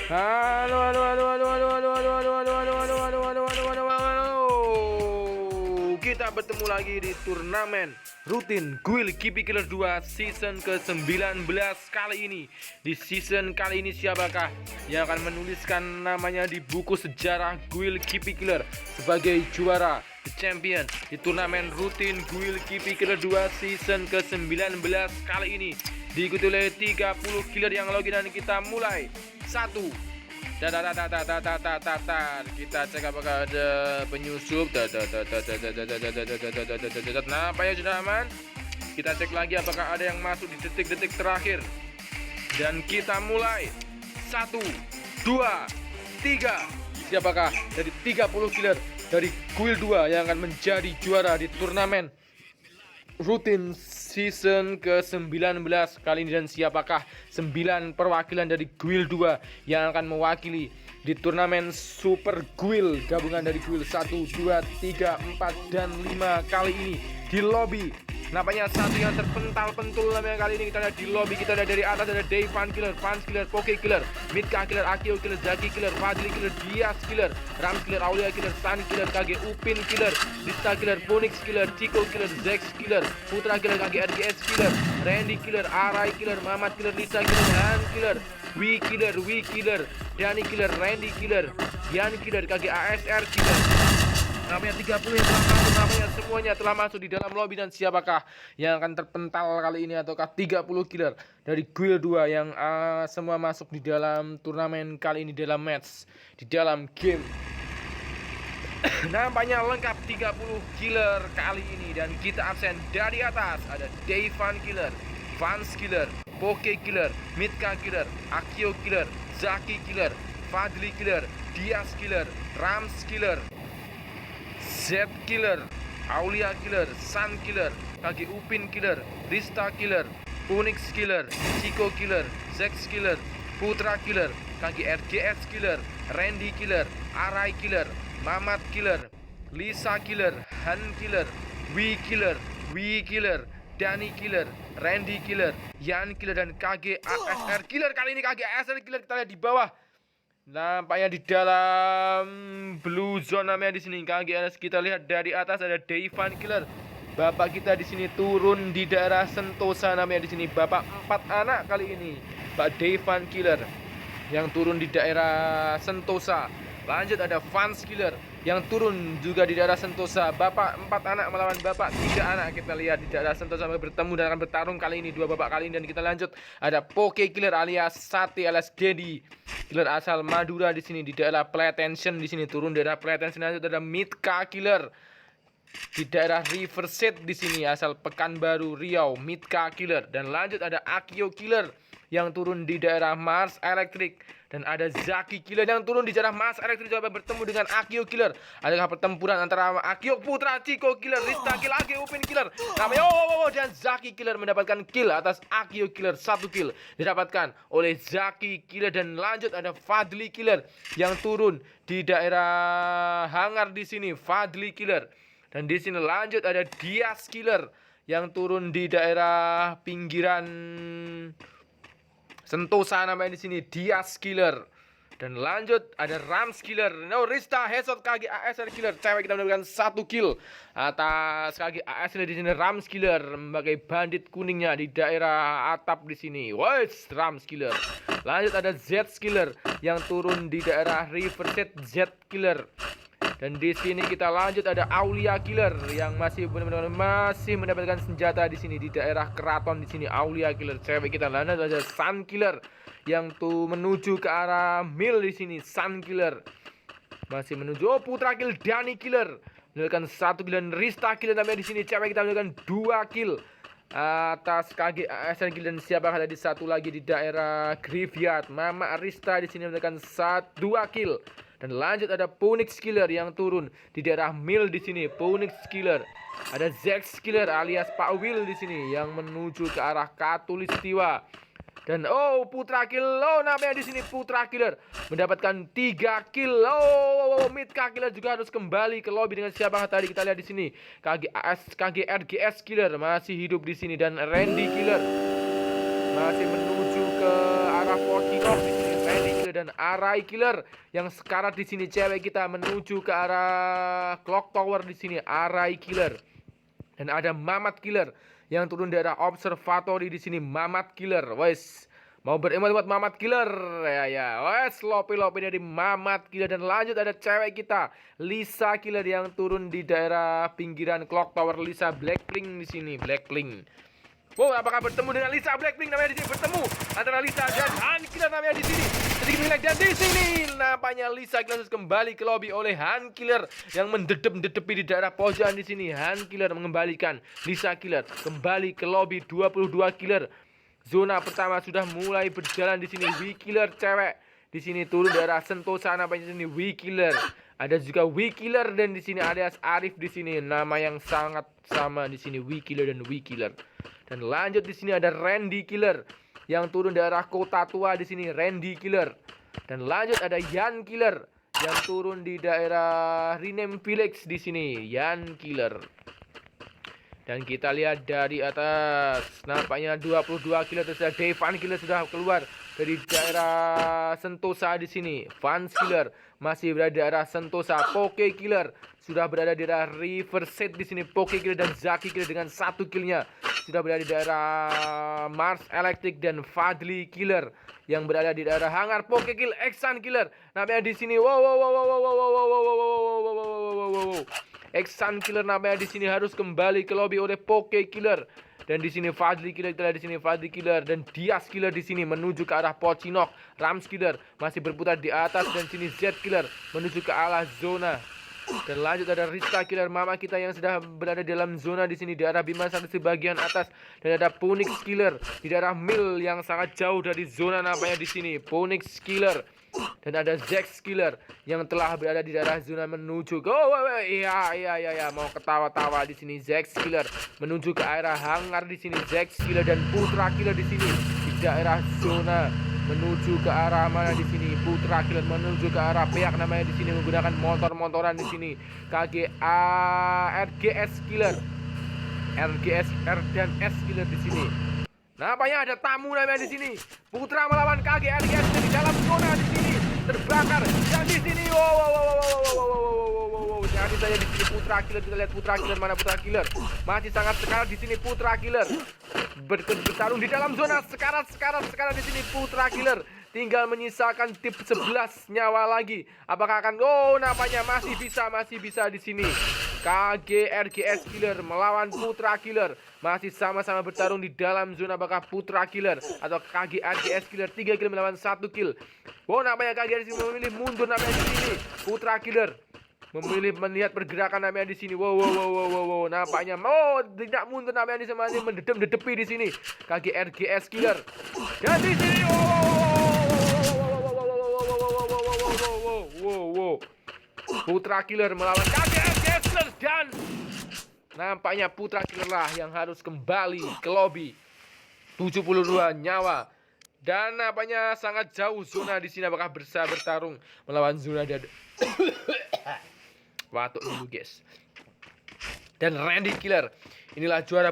Halo, halo, halo, halo, halo, halo, halo, halo, halo, halo, halo, halo, halo, halo, halo, halo. Kita bertemu lagi di turnamen rutin Guild Kipi Killer 2 season ke-19 kali ini. Di season kali ini siapakah yang akan menuliskan namanya di buku sejarah Guild Kipi Killer sebagai juara The Champion di turnamen rutin Guild Kipi Killer 2 season ke-19 kali ini, diikuti oleh 30 killer yang login. Dan kita mulai. Satu. Kita cek apakah ada penyusup. Nah, apa ya, sudah aman. Kita cek lagi apakah ada yang masuk di detik-detik terakhir. Dan kita mulai. 1, 2, 3. Siapakah dari 30 killer dari Guild 2 yang akan menjadi juara di turnamen rutin season ke-19 kali ini, dan siapakah 9 perwakilan dari Guild 2 yang akan mewakili di turnamen Super Guild gabungan dari Guild 1, 2, 3, 4, dan 5 kali ini di lobby. Nampaknya satu yang terpental-pentul namanya kali ini. Kita lihat di lobby, kita lihat dari atas ada Dayvan Killer, Vans Killer, Poke Killer, Midka Killer, Akio Killer, Zaki Killer, Fadli Killer, Dias Killer, Rams Killer, Aulia Killer, Sun Killer, KG Upin Killer, Dista Killer, Phoenix Killer, Chico Killer, Zex Killer, Putra Killer, KG RGS Killer, Randy Killer, Arai Killer, Mamat Killer, Lisa Killer, Han Killer, Wi Killer, Dani Killer, Randy Killer, Yan Killer, KG ASR Killer. Namanya 30 yang telah masuk, namanya semuanya telah masuk di dalam lobby. Dan siapakah yang akan terpental kali ini, ataukah 30 killer dari Guild 2 yang semua masuk di dalam turnamen kali ini, dalam match, di dalam game. Nampaknya lengkap 30 killer kali ini. Dan kita absen dari atas ada Dayvan Killer, Vans Killer, Poke Killer, Midka Killer, Akio Killer, Zaki Killer, Fadli Killer, Dias Killer, Rams Killer, Z Killer, Aulia Killer, Sun Killer, KG Upin Killer, Rista Killer, Phoenix Killer, Chico Killer, Zex Killer, Putra Killer, KG RGS Killer, Randy Killer, Arai Killer, Mamat Killer, Lisa Killer, Han Killer, Wi Killer, Dani Killer, Randy Killer, Yan Killer, dan KG ASR Killer. Kali ini KG ASR Killer kita lihat di bawah. Nampaknya di dalam blue zone namanya di sini. KGRS kita lihat dari atas ada Dayvan Killer. Bapak kita di sini turun di daerah Sentosa namanya di sini. Bapak 4 anak kali ini, Pak Dayvan Killer yang turun di daerah Sentosa. Lanjut ada Vans Killer yang turun juga di daerah Sentosa. Bapak 4 anak melawan bapak 3 anak. Kita lihat di daerah Sentosa bertemu dan akan bertarung kali ini, 2 bapak kali ini. Dan kita lanjut ada Poke Killer alias Sati alias Dedi Killer asal Madura di sini, di daerah Platension di sini, turun daerah Platension. Lanjut ada Midka Killer di daerah Riverside di sini, asal Pekanbaru Riau, Midka Killer. Dan lanjut ada Akio Killer yang turun di daerah Mars Electric. Dan ada Zaki Killer yang turun di daerah Mars Electric, coba bertemu dengan Akio Killer. Adakah pertempuran antara Akio Putra, Chico Killer, Rista Killer, Akio Upin Killer? Namanya dan Zaki Killer mendapatkan kill atas Akio Killer. 1 kill didapatkan oleh Zaki Killer. Dan lanjut ada Fadli Killer yang turun di daerah hangar di sini, Fadli Killer. Dan di sini lanjut ada Dias Killer yang turun di daerah pinggiran Sentosa namanya di sini, Dias Killer. Dan lanjut ada Rams Killer. Rista Headshot KG ASR Killer. Cewek kita mendapatkan 1 kill atas KG ASR di sini. Rams Killer sebagai bandit kuningnya di daerah atap di sini. Wes, Rams Killer. Lanjut ada Z Killer yang turun di daerah Riverside, Z Killer. Dan di sini kita lanjut ada Aulia Killer yang masih mendapatkan senjata di sini di daerah keraton di sini. Aulia Killer cewek kita. Lanjut ada Sun Killer yang tuh menuju ke arah Mil di sini. Sun Killer masih menuju. Putra Kill, Dani Killer mendapatkan 1 kill. Dan Rista Killer namanya di sini, cewek kita mendapatkan 2 kill atas KG ASN Kill. Dan siapa ada di satu lagi di daerah Graveyard, Mama Rista di sini mendapatkan 2 kill. Dan lanjut ada Phoenix Killer yang turun di daerah Mil di sini. Phoenix Killer. Ada Zex Killer alias Pak Will di sini yang menuju ke arah Katulistiwa. Dan Putra Kill, namanya di sini Putra Killer mendapatkan 3 kill. Midka Killer juga harus kembali ke lobby dengan siapa tadi kita lihat di sini. KG RGS Killer masih hidup di sini. Dan Randy Killer masih menuju ke arah Fortinov di sini. Randy Killer dan Arai Killer yang sekarat di sini. Cewek kita menuju ke arah Clock Tower di sini, Arai Killer. Dan ada Mamat Killer yang turun di arah Observatory di sini, Mamat Killer. Wes, mau beremot buat Mamat Killer ya. Wes, lopi dari Mamat Killer. Dan lanjut ada cewek kita, Lisa Killer yang turun di daerah pinggiran Clock Tower. Lisa Blackpink di sini, Blackpink. Wow, apakah bertemu dengan Lisa Blackpink namanya di sini? Bertemu antara Lisa dan Han Killer namanya di sini. Sedikit mengelak dan di sini nampaknya Lisa Killer kembali ke lobby oleh Han Killer yang mendedep-dedepi di daerah pojokan di sini. Han Killer mengembalikan Lisa Killer kembali ke lobby. 22 Killer. Zona pertama sudah mulai berjalan di sini. Wii Killer cewek di sini turun daerah Sentosa namanya di sini, Wii Killer. Ada juga Wii Killer dan di sini alias Arif di sini, nama yang sangat sama di sini, Wii Killer dan Wii Killer. Dan lanjut di sini ada Randy Killer yang turun daerah Kota Tua di sini, Randy Killer. Dan lanjut ada Yan Killer yang turun di daerah Rename Village di sini, Yan Killer. Dan kita lihat dari atas, nampaknya 22 Killer terus ada Devan Killer sudah keluar dari daerah Sentosa di sini. Vans Killer masih berada di daerah Sentosa. Poke Killer sudah berada di daerah Riverside di sini. Poke Killer dan Zaki Killer dengan 1 killnya sudah berada di daerah Mars Electric. Dan Fadli Killer yang berada di daerah Hangar. Poke Kill, Exxon Killer namanya di sini. Wow. Exxon Killer namanya di sini harus kembali ke lobby oleh Poke Killer. Dan di sini Fadli Killer, kita lihat di sini Fadli Killer dan Dias Killer di sini menuju ke arah Pocinok. Rams Killer masih berputar di atas dan sini Z Killer menuju ke arah zona. Dan lanjut ada Rista Killer, mama kita yang sudah berada dalam zona di sini di arah Bima Sakti bagian atas. Dan ada Punix Killer di daerah Mil yang sangat jauh dari zona namanya di sini, Punix Killer. Dan ada Zex Killer yang telah berada di daerah zona menuju ke iya mau ketawa-tawa di sini. Zex Killer menuju ke arah hangar di sini. Zex Killer dan Putra Killer di sini di daerah zona menuju ke arah mana di sini. Putra Killer menuju ke arah pihak namanya di sini menggunakan motor-motoran di sini. KGA RGS Killer, RGS R dan S Killer di sini. Nampaknya ada tamu namanya di sini. Putra melawan KG RGS di dalam zona di sini terbakar. Dan di sini jadi saja di sini Putra Killer, kita lihat Putra Killer, mana Putra Killer? Masih sangat sekarat di sini Putra Killer. Bertarung di dalam zona sekarat di sini Putra Killer. Tinggal menyisakan tip 11 nyawa lagi. Apakah akan nampaknya masih bisa di sini. KG RGS Killer melawan Putra Killer. Masih sama-sama bertarung di dalam zona. Apakah Putra Killer atau KG RGS Killer 3 kill melawan 1 kill. Nampaknya KG RGS memilih mundur namanya di sini. Putra Killer memilih melihat pergerakan namanya di sini. Nampaknya tidak mundur namanya di sini, masih mendedep-dedepi di sini. KG RGS Killer. Dan di sini Putra Killer melawan KG RGS Killer dan nampaknya Putra Killer lah yang harus kembali ke lobby. 72 nyawa. Dan nampaknya sangat jauh zona di sini. Apakah bisa bertarung melawan zona dan watuk dulu guys. Dan Randy Killer inilah juara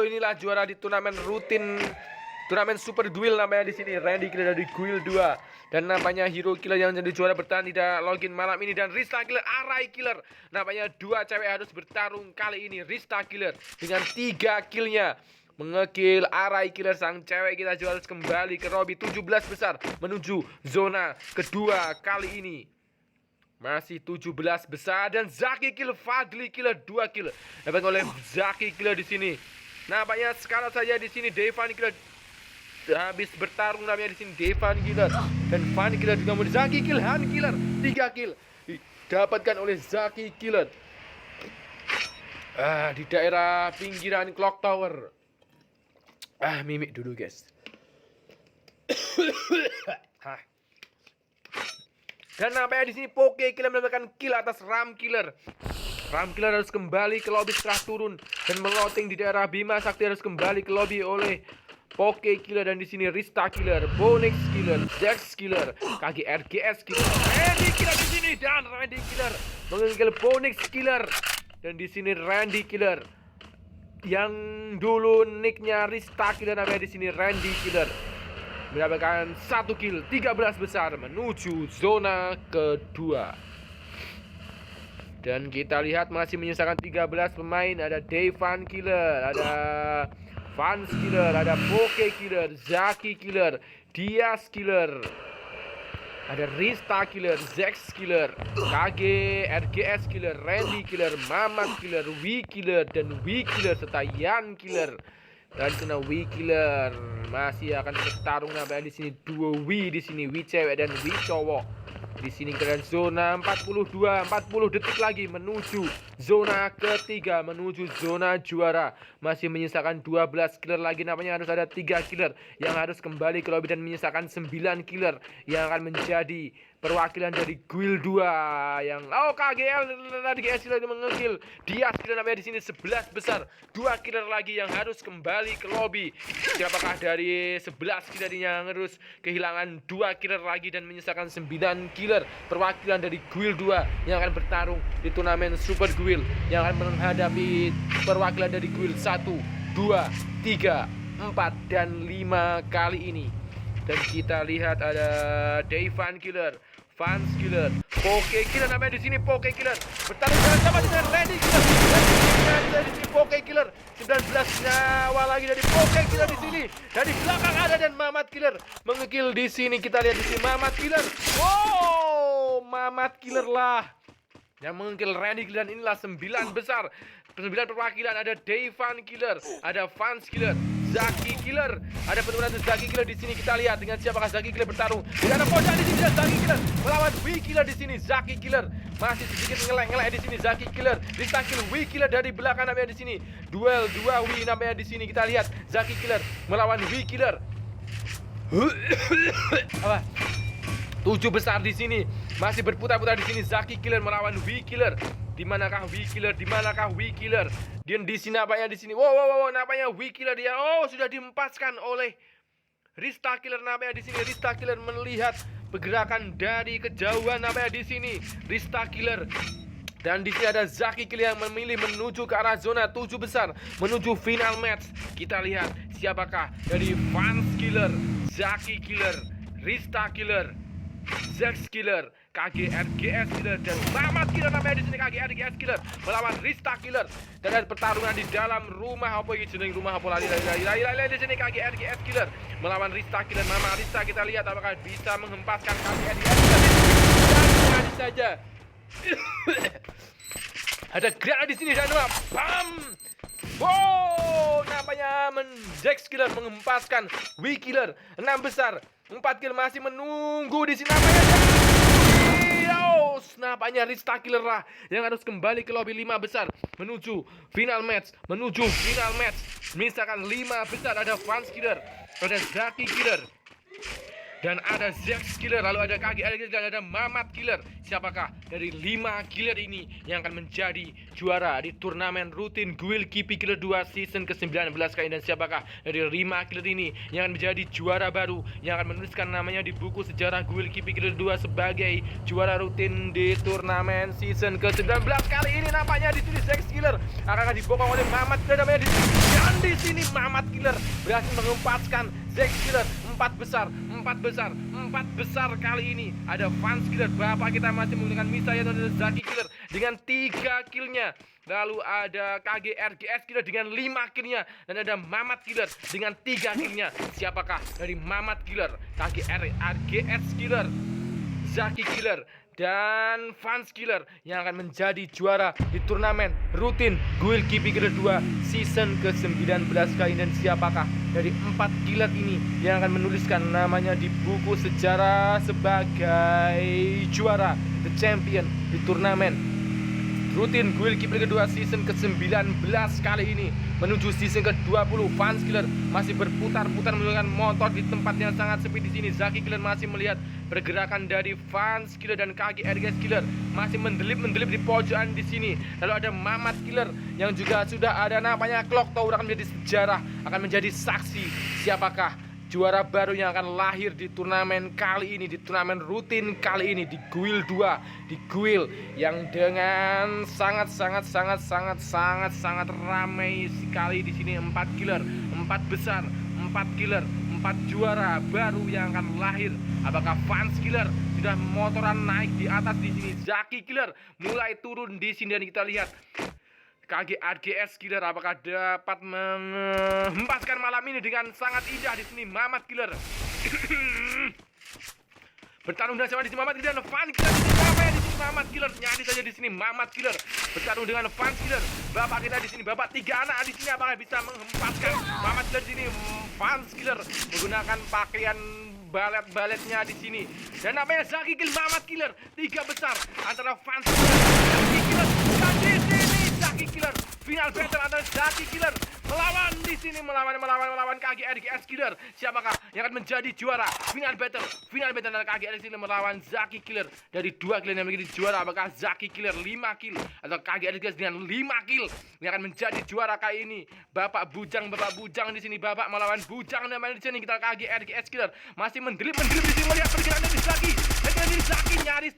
inilah juara di turnamen rutin, turnamen Super Duel namanya di sini. Randy Killer dari Guild 2. Dan nampaknya Hero Killer yang jadi juara bertahan tidak login malam ini. Dan Rista Killer, Arai Killer. Nampaknya dua cewek harus bertarung kali ini. Rista Killer dengan 3 killnya mengekill Arai Killer. Sang cewek kita juga harus kembali ke lobby 17 besar menuju zona kedua kali ini. Masih 17 besar dan Zaki Kill, Fadli Killer 2 kill dapat oleh Zaki Killer di sini. Nampaknya sekarang saja di sini Devan Killer habis bertarung namanya di sini, Devan Killer dan Van Killer juga mau Zaki Kill, Han Killer 3 kill didapatkan oleh Zaki Killer di daerah pinggiran Clock Tower. Mimik dulu guys. Dan nampaknya di sini Poke Killer mendapatkan kill atas Ram Killer. Ram Killer harus kembali ke lobby setelah turun dan meloting di daerah Bima Sakti, harus kembali ke lobby oleh Poke Killer. Dan di sini Rista Killer, Bonix Killer, Zex Killer, KG RGS Killer, Randy Killer di sini dan Randy Killer mengekill Bonix Killer. Dan di sini Randy Killer yang dulu nicknya Rista Killer namanya di sini Randy Killer. mendapatkan 1 kill, 13 besar menuju zona kedua. Dan kita lihat masih menyisakan 13 pemain. Ada Devan Killer, ada Vans Killer, ada Poke Killer, Zaki Killer, Dias Killer, ada Rista Killer, Zex Killer, KG, RGS Killer, Randy Killer, Mamat Killer, Wii Killer, dan Wii Killer serta Yan Killer. Dan kena Wii Killer masih akan bertarung di sini, duo Wii di sini, Wii cewek dan Wii cowok. Di sini kalian zona 42, 40 detik lagi menuju zona ketiga, menuju zona juara. Masih menyisakan 12 killer lagi, namanya harus ada 3 killer yang harus kembali ke lobby dan menyisakan 9 killer yang akan menjadi perwakilan dari guild 2 yang KGL tadi GS killer mengekill. Dia killer namanya di sini 11 besar. 2 killer lagi yang harus kembali ke lobby. Siapakah dari 11 killer ini yang harus kehilangan 2 killer lagi dan menyisakan 9 killer perwakilan dari guild 2 yang akan bertarung di turnamen Super Guild yang akan menghadapi perwakilan dari guild 1, 2, 3, 4, dan 5 kali ini. Dan kita lihat ada Devan Killer, Vans Killer, Poke Killer namanya di sini, Poke Killer bertarung sama dengan Randy Killer. Dari sini Poke Killer, 19 nyawa lagi dari Poke Killer di sini. Dari belakang ada dan Mamat Killer mengekill di sini. Kita lihat di sini Mamat Killer. Wow, Mamat Killer lah yang mengekill Randy Killer. Dan inilah 9 besar, 9 perwakilan. Ada Devan Killer, ada Vans Killer, Zaki Killer, ada penurunan Zaki Killer di sini. Kita lihat dengan siapakah Zaki Killer bertarung. Tidak ada pojok di sini, Zaki Killer melawan Wii Killer di sini. Zaki Killer masih sedikit ngelek di sini. Zaki Killer ditakil Wii Killer dari belakang namanya di sini. Duel 2 Wii namanya di sini. Kita lihat Zaki Killer melawan Wii Killer. Apa? 7 besar di sini. Masih berputar-putar di sini. Zaki Killer melawan Wii Killer. Di manakah Wii Killer? Di manakah Wii Killer? Dan di sini napanya di sini. Wow, napanya Wii Killer dia. Sudah diempaskan oleh Rista Killer namanya di sini. Rista Killer melihat pergerakan dari kejauhan namanya di sini. Rista Killer. Dan di sini ada Zaki Killer yang memilih menuju ke arah zona 7 besar, menuju final match. Kita lihat siapakah dari Vans Killer, Zaki Killer, Rista Killer, Zex Killer, KG RGS Killer, dan Mamat Killer namanya di sini. KG RGS Killer melawan Rista Killer. Dan ada pertarungan di dalam rumah apa ini, jeneng rumah apa lari di sini. KG RGS Killer melawan Rista Killer. Mama Rista, kita lihat apakah bisa menghempaskan KG RGS Killer. Dan saja ada granat di sini dan bam. Wow, namanya Zex Killer menghempaskan Wii Killer 6 besar. 4 kill masih menunggu di sini namanya. Napanya Rista Killer lah yang harus kembali ke lobby 5 besar menuju final match, misalkan 5 besar. Ada Vans Killer, ada Zaki Killer, dan ada Zex Killer, lalu ada KG Killer, dan ada Mamat Killer. Siapakah dari 5 killer ini yang akan menjadi juara di turnamen rutin Guild KP Killer 2 season ke-19 kali ini? Dan siapakah dari 5 killer ini yang akan menjadi juara baru yang akan menuliskan namanya di buku sejarah Guild KP Killer 2 sebagai juara rutin di turnamen season ke-19 kali ini? Nampaknya di sini Zex Killer akan dibokong oleh Mamat Killer namanya di sini. Dan di sini Mamat Killer berhasil mengempaskan Zex Killer 4 besar kali ini. Ada Vans Killer, Bapak kita masih menggunakan Misaya dan Zaki Killer dengan 3 killnya. Lalu ada KG RGS Killer dengan 5 killnya. Dan ada Mamat Killer dengan 3 killnya. Siapakah dari Mamat Killer, KG RGS Killer, Zaki Killer, dan Vans Killer yang akan menjadi juara di turnamen rutin Guild KP Killer 2 season ke-19 kali ini? Dan siapakah dari 4 killer ini yang akan menuliskan namanya di buku sejarah sebagai juara, the champion di turnamen rutin Guild KP Killer 2 season ke-19 kali ini menuju season ke-20? Vans Killer masih berputar-putar menggunakan motor di tempat yang sangat sepi di sini. Zaki Killer masih melihat pergerakan dari Vans Killer dan KG RGS Killer masih mendelip di pojokan di sini. Lalu ada Mamat Killer yang juga sudah ada namanya Clock Tower akan menjadi sejarah, akan menjadi saksi siapakah juara baru yang akan lahir di turnamen kali ini, di turnamen rutin kali ini di Guild 2, di Guild yang dengan sangat ramai sekali di sini. 4 killer, 4 besar, 4 killer, 4 4 juara baru yang akan lahir. Apakah Fans Killer sudah motoran naik di atas di sini? Zaki Killer mulai turun di sini dan kita lihat KG RGS Killer apakah dapat menghempaskan malam ini dengan sangat indah di sini. Mamat Killer bertarung dengan siapa di sini? Mamat Killer dan Fans Killer. Siapa ya di sini? Mamat Killer nyaris saja di sini. Mamat Killer bertarung dengan Fans Killer. Bapak kita di sini, bapak 3 anak di sini, apakah bisa menghempaskan Mamat Killer di sini? Fans Killer menggunakan pakaian balet-baletnya di sini. Dan namanya Zaki Killer, Mamat Killer, 3 besar antara Fans Killer dan Zaki Killer. Dan di sini Zaki Killer final battle antara Zaki Killer melawan di sini melawan KG RGS Killer. Siapakah yang akan menjadi juara final battle antara KG RGS Killer melawan Zaki Killer. Dari 2 kill yang menjadi juara, apakah Zaki Killer 5 kill atau KG RGS dengan 5 kill yang akan menjadi juara kali ini? Bapak Bujang di sini, bapak melawan Bujang namanya di sini. Kita KG RGS Killer masih mendelip di sini, melihat pergerakan dari Zaki. Dan dari Zaki nyaris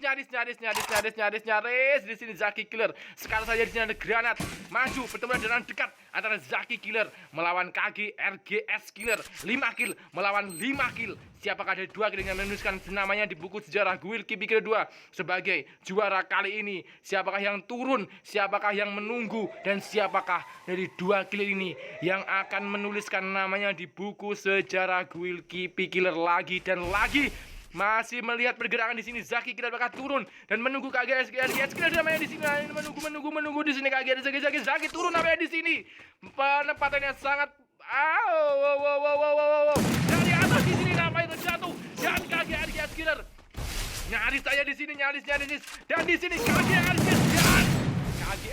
di sini Zaki Killer. Sekarang saja di sini ada granat. Maju pertemuan dengan dekat antara Zaki Killer melawan KG RGS Killer. 5 kill melawan 5 kill. Siapakah dari 2 kill yang menuliskan namanya di buku sejarah Guild Kipi Killer 2 sebagai juara kali ini? Siapakah yang turun? Siapakah yang menunggu? Dan siapakah dari 2 kill ini yang akan menuliskan namanya di buku sejarah Guild Kipi Killer lagi dan lagi? Masih melihat pergerakan di sini. Zaki Killer bakal turun dan menunggu KG RGS Killer namanya di sini. Menunggu di sini KG RGS Zaki turun namanya di sini. Penempatannya sangat dari atas di sini namanya terjatuh dan KG RGS Killer nyaris saya di sini nyaris dan di sini KG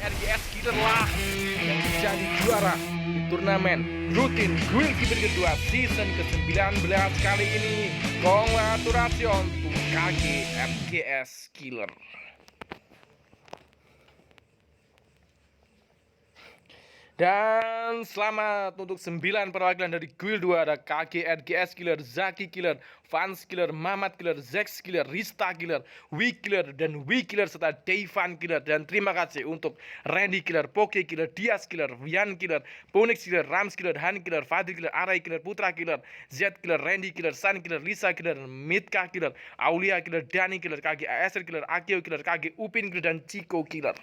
RGS Killer lah yang menjadi juara di turnamen rutin Guild Kipi kedua season ke-19 kali ini. Congratulations untuk KG RGS Killer. Dan selamat untuk 9 perwakilan dari Guild 2. Ada KG RGS Killer, Zaki Killer, Fans Killer, Mamat Killer, Zex Killer, Rista Killer, Wii Killer, dan Wii Killer serta Deivan Killer. Dan terima kasih untuk Randy Killer, Poke Killer, Dias Killer, Wian Killer, Ponix Killer, Rams Killer, Han Killer, Fadil Killer, Arai Killer, Putra Killer, Z Killer, Randy Killer, San Killer, Lisa Killer, Mitka Killer, Aulia Killer, Dani Killer, KG ASR Killer, Akio Killer, KG Upin Killer, dan Chico Killer.